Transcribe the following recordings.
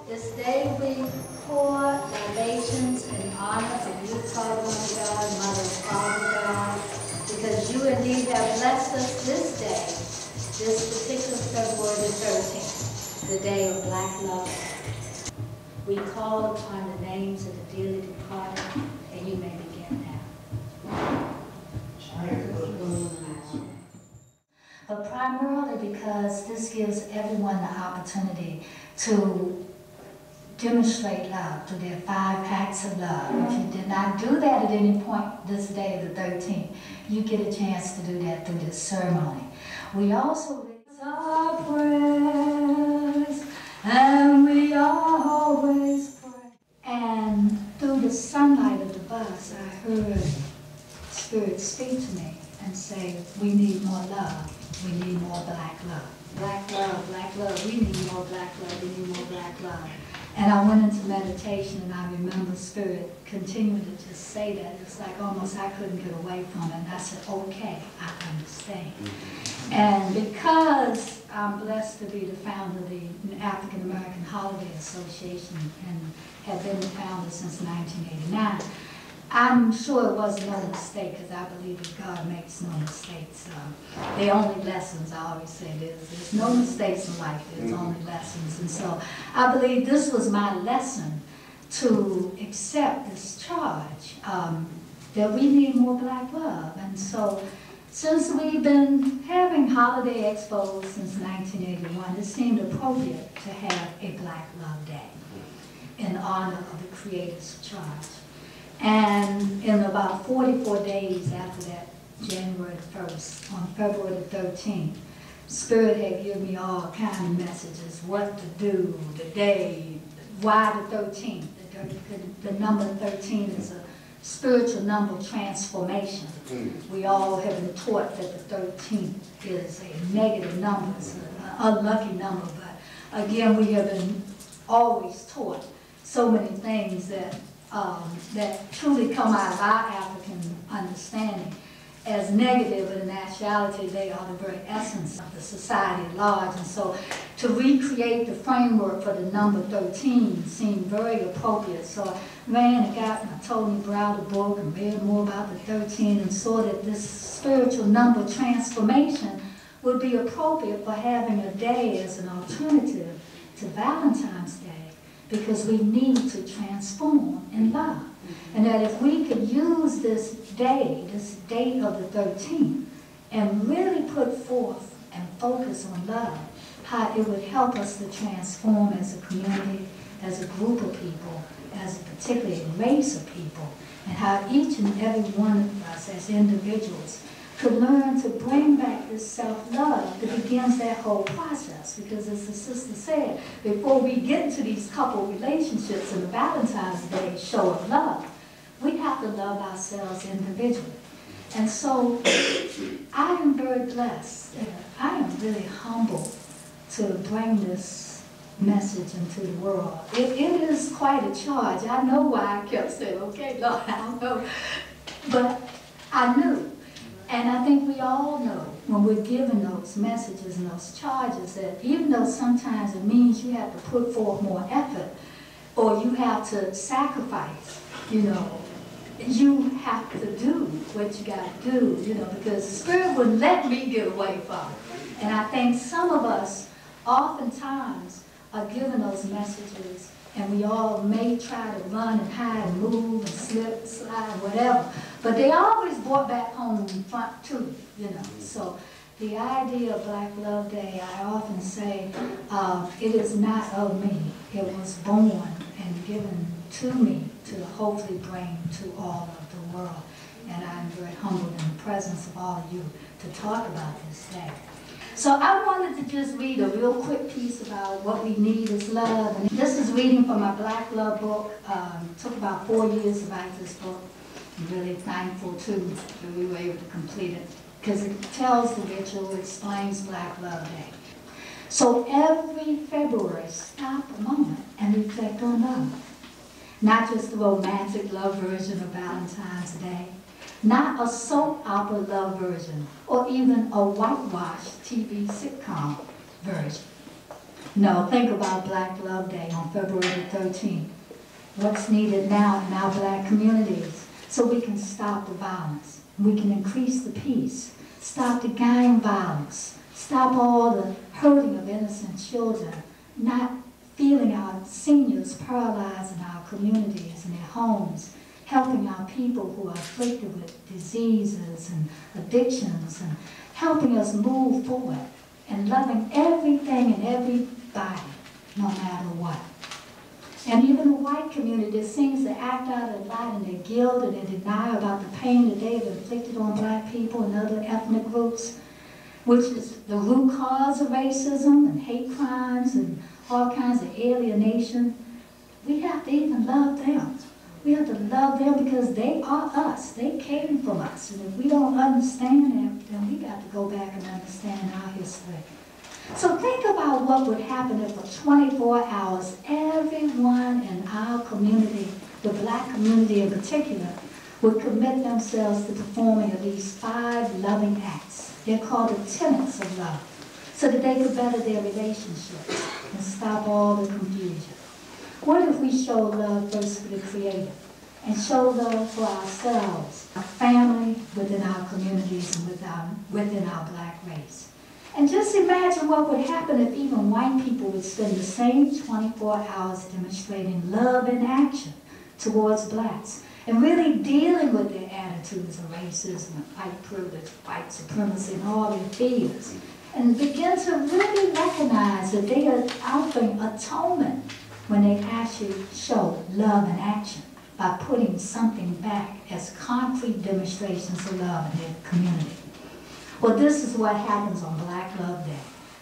This day we pour libations in honor of you, Father God, Mother, Father God, because you indeed have blessed us this day, this particular February the 13th, the day of Black love. We call upon the names of the dearly departed, and you may begin now. But primarily because this gives everyone the opportunity to demonstrate love through their 5 acts of love. If you did not do that at any point this day, the 13th, you get a chance to do that through this ceremony. We also raise our prayers, and we always pray. And through the sunlight of the bus, I heard Spirit speak to me and say, we need more love. We need more black love. Black love, we need more black love, we need more black love. And I went into meditation, and I remember Spirit continuing to just say that. It's like almost I couldn't get away from it. And I said, okay, I understand. And because I'm blessed to be the founder of the African American Holiday Association and have been the founder since 1989, I'm sure it was no mistake, because I believe that God makes no mistakes. The only lessons, I always say, there's no mistakes in life, there's only lessons. And so I believe this was my lesson to accept this charge, that we need more black love. And so since we've been having holiday expos since 1981, it seemed appropriate to have a Black Love Day in honor of the Creator's charge. And in about 44 days after that, January 1st, on February the 13th, Spirit had given me all kinds of messages, what to do, the day, why the 13th. The number 13 is a spiritual number of transformation. We all have been taught that the 13th is a negative number, it's an unlucky number, but again, we have been always taught so many things that truly come out of our African understanding as negative, but in actuality they are the very essence of the society at large. And so to recreate the framework for the number 13 seemed very appropriate. So I ran and got my Tony Browder book and read more about the 13 and saw that this spiritual number transformation would be appropriate for having a day as an alternative to Valentine's Day, because we need to transform in love. And that if we could use this day of the 13th, and really put forth and focus on love, how it would help us to transform as a community, as a group of people, as a particular race of people, and how each and every one of us as individuals could learn to bring back this self-love that begins that whole process. Because as the sister said, before we get into these couple relationships in the Valentine's Day show of love, we have to love ourselves individually. And so I am very blessed. I am really humbled to bring this message into the world. It is quite a charge. I know why I kept saying, okay, Lord, I don't know. But I knew. And I think we all know when we're given those messages and those charges that even though sometimes it means you have to put forth more effort or you have to sacrifice, you have to do what you got to do, because the Spirit wouldn't let me get away from it. And I think some of us oftentimes are given those messages, and we all may try to run and hide and move and slip, slide, whatever. But they always brought back home in front too, So the idea of Black Love Day, I often say, it is not of me. It was born and given to me to hopefully bring to all of the world. And I'm very humbled in the presence of all of you to talk about this day. So I wanted to just read a real quick piece about what we need is love. And this is reading from my Black Love book. It took about 4 years to write this book. I'm really thankful too that we were able to complete it, because it tells the ritual, explains Black Love Day. So every February, stop a moment and reflect on love. Not just the romantic love version of Valentine's Day, Not a soap opera love version or even a whitewashed TV sitcom version. No, think about Black Love Day on February 13th. What's needed now in our black communities so we can stop the violence, we can increase the peace, stop the gang violence, stop all the hurting of innocent children, not feeling our seniors paralyzed in our communities and their homes, helping our people who are afflicted with diseases and addictions, and helping us move forward and loving everything and everybody, no matter what. And even the white community seems to act out a lot in their guilt and their denial about the pain that they've inflicted on black people and other ethnic groups, which is the root cause of racism and hate crimes and all kinds of alienation. We have to even love them. We have to love them because they are us. They came from us. And if we don't understand them, then we got to go back and understand our history. So think about what would happen if for 24 hours, everyone in our community, the black community in particular, would commit themselves to performing at least 5 loving acts. They're called the tenets of love, so that they could better their relationships and stop all the confusion. What if we show love first for the Creator and show love for ourselves, our family, within our communities, and within our black race? And just imagine what would happen if even white people would spend the same 24 hours demonstrating love in action towards blacks and really dealing with their attitudes of racism and white privilege, white supremacy, and all their fears, and begin to really recognize that they are offering atonement when they actually show love in action by putting something back as concrete demonstrations of love in their community. Well, this is what happens on Black Love Day,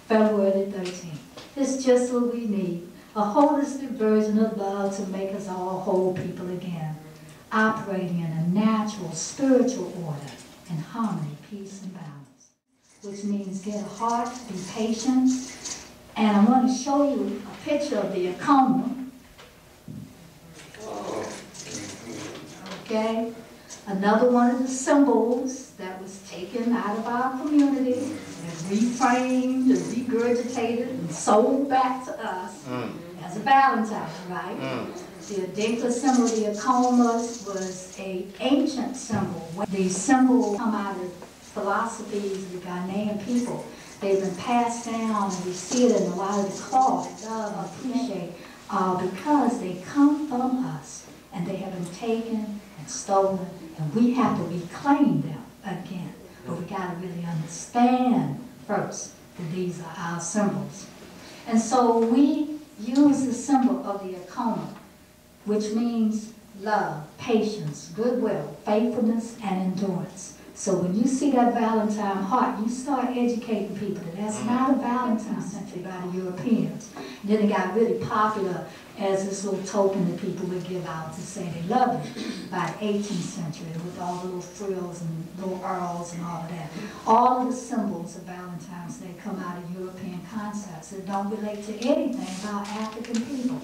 February 13th. It's just what we need, a holistic version of love to make us all whole people again, operating in a natural, spiritual order in harmony, peace, and balance, which means get a heart, be patient, and I want to show you a picture of the Acoma. Okay? Another one of the symbols that was taken out of our community and reframed and regurgitated and sold back to us as a Valentine, right? The Adinkra symbol of the Acomas was an ancient symbol. The symbol come out of philosophies of the Ghanaian people. They've been passed down, and we see it in a lot of the cloth, love, appreciate, because they come from us, and they have been taken and stolen, and we have to reclaim them again. But we got to really understand first that these are our symbols. And so we use the symbol of the Acoma, which means love, patience, goodwill, faithfulness, and endurance. So when you see that Valentine heart, you start educating people that that's not a Valentine century by the Europeans. And then it got really popular as this little token that people would give out to say they love you by the 18th century with all the little frills and little earls and all of that. All of the symbols of Valentine's Day come out of European concepts that don't relate to anything about African people.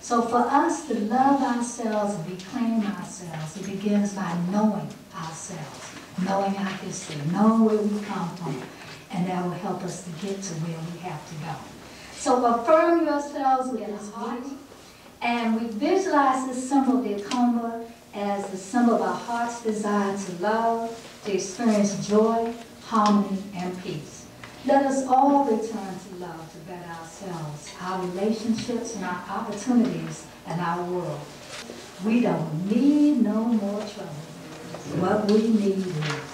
So for us to love ourselves and reclaim ourselves, it begins by knowing ourselves, knowing our history, knowing where we come from, and that will help us to get to where we have to go. So affirm yourselves with this heart, and we visualize this symbol of the Acoma as the symbol of our heart's desire to love, to experience joy, harmony, and peace. Let us all return to love to better ourselves, our relationships, and our opportunities in our world. We don't need no more trouble. What we need is